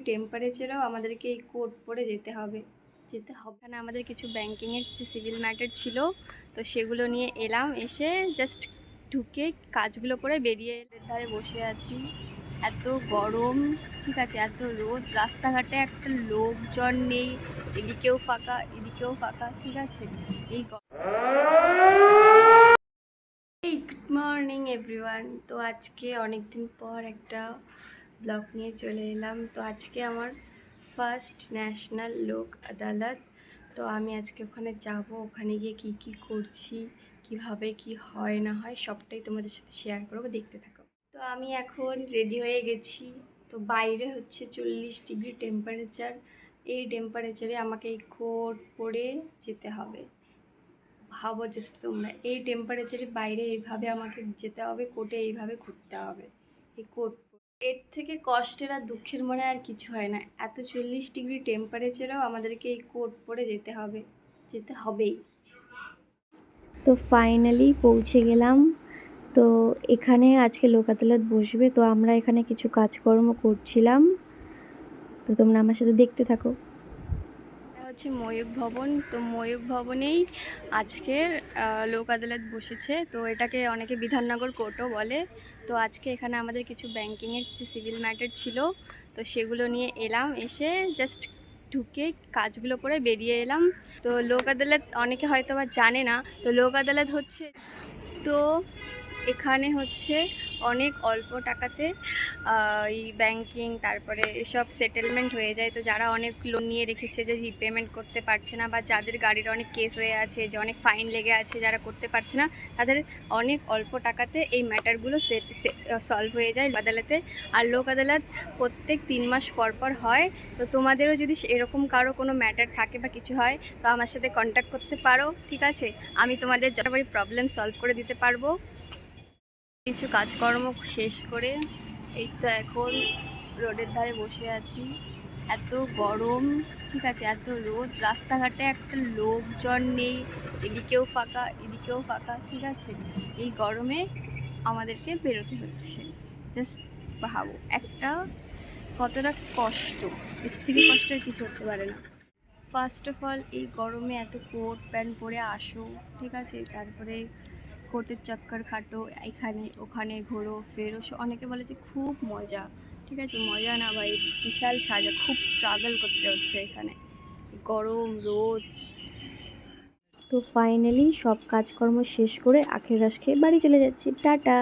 টেম্পারেচারেও আমাদেরকে এই কোট পরে যেতে হবে। এখানে আমাদের কিছু ব্যাংকিংয়ের কিছু সিভিল ম্যাটার ছিল, তো সেগুলো নিয়ে এলাম। এসে জাস্ট ঢুকে কাজগুলো করে বেরিয়ে ধারে বসে আছি। এত গরম, ঠিক আছে, এত রোদ, রাস্তাঘাটে একটা লোকজন নেই, এদিকেও ফাঁকা এদিকেও ফাঁকা, ঠিক আছে। এই গুড মর্নিং এভরিওয়ান। তো আজকে অনেক দিন পর একটা ব্লগ নিয়ে চলে এলাম। তো আজকে আমার ফার্স্ট ন্যাশনাল লোক আদালত। তো আমি আজকে ওখানে যাব, ওখানে গিয়ে কি কি করছি, কিভাবে কি হয় না হয় সবটাই তোমাদের সাথে শেয়ার করবো, দেখতে থাকো। তো আমি এখন রেডি হয়ে গেছি। তো বাইরে হচ্ছে 40 ডিগ্রি টেম্পারেচার। এই টেম্পারেচারে আমাকে এই কোট পরে যেতে হবে। ভাবো জাস্ট তোমরা, এই টেম্পারেচারে বাইরে এইভাবে আমাকে যেতে হবে, কোটে এইভাবে ঘুরতে হবে। এই কোট, এর থেকে কষ্টের আর দুঃখের মনে আর কিছু হয় না। এত 40 ডিগ্রি টেম্পারেচারেও আমাদেরকে এই কোট পরে যেতে হবে, যেতে হবেই। তো ফাইনালি পৌঁছে গেলাম। তো এখানে আজকে লোক আদালত বসবে, তো আমরা এখানে কিছু কাজকর্ম করছিলাম, তো তোমরা আমার সাথে দেখতে থাকো। হচ্ছে ময়ূক ভবন। তো ময়ূক ভবনেই আজকের লোক আদালত বসেছে। তো এটাকে অনেকে বিধাননগর কোর্টও বলে। তো আজকে এখানে আমাদের কিছু ব্যাংকিংয়ের কিছু সিভিল ম্যাটার ছিল, তো সেগুলো নিয়ে এলাম। এসে জাস্ট ঢুকে কাজগুলো করে বেরিয়ে এলাম। তো লোক আদালত অনেকে হয়তো বা জানে না, তো লোক আদালত হচ্ছে, তো এখানে হচ্ছে অনেক অল্প টাকাতে এই ব্যাংকিং তারপরে এসব সেটেলমেন্ট হয়ে যায়। তো যারা অনেক লোন নিয়ে রেখেছে, যে রিপেমেন্ট করতে পারছে না, বা যাদের গাড়ির অনেক কেস হয়ে আছে, যে অনেক ফাইন লেগে আছে, যারা করতে পারছে না, তাদের অনেক অল্প টাকাতে এই ম্যাটারগুলো সলভ হয়ে যায় আদালতে। আর লোক আদালত প্রত্যেক 3 মাস পর পর হয়। তো তোমাদেরও যদি এরকম কারো কোনো ম্যাটার থাকে বা কিছু হয়, তো আমার সাথে কন্ট্যাক্ট করতে পারো, ঠিক আছে। আমি তোমাদের যতবারই প্রবলেম সলভ করে দিতে পারবো। কিছু কাজকর্ম শেষ করে এই তো এখন রোডের ধারে বসে আছি। এত গরম, ঠিক আছে, এত রোদ, রাস্তাঘাটে একটা লোকজন নেই, এদিকেও ফাঁকা এদিকেও ফাঁকা, ঠিক আছে। এই গরমে আমাদেরকে বেরোতে হচ্ছে। জাস্ট ভাবো একটা কতটা কষ্ট, এর থেকে কষ্ট আর কিছু হতে পারে না। ফার্স্ট অফ অল এই গরমে এত কোট প্যান্ট পরে আসো, ঠিক আছে, তারপরে কোর্টের চক্কর খাটো, এখানে ওখানে ঘোরো ফেরো। অনেকে বলে যে খুব মজা, ঠিক আছে, মজা না ভাই, বিশাল সাজা, খুব স্ট্রাগল করতে হচ্ছে এখানে, গরম রোদ। তো ফাইনালি সব কাজকর্ম শেষ করে আখের রস খেয়ে বাড়ি চলে যাচ্ছি। টাটা।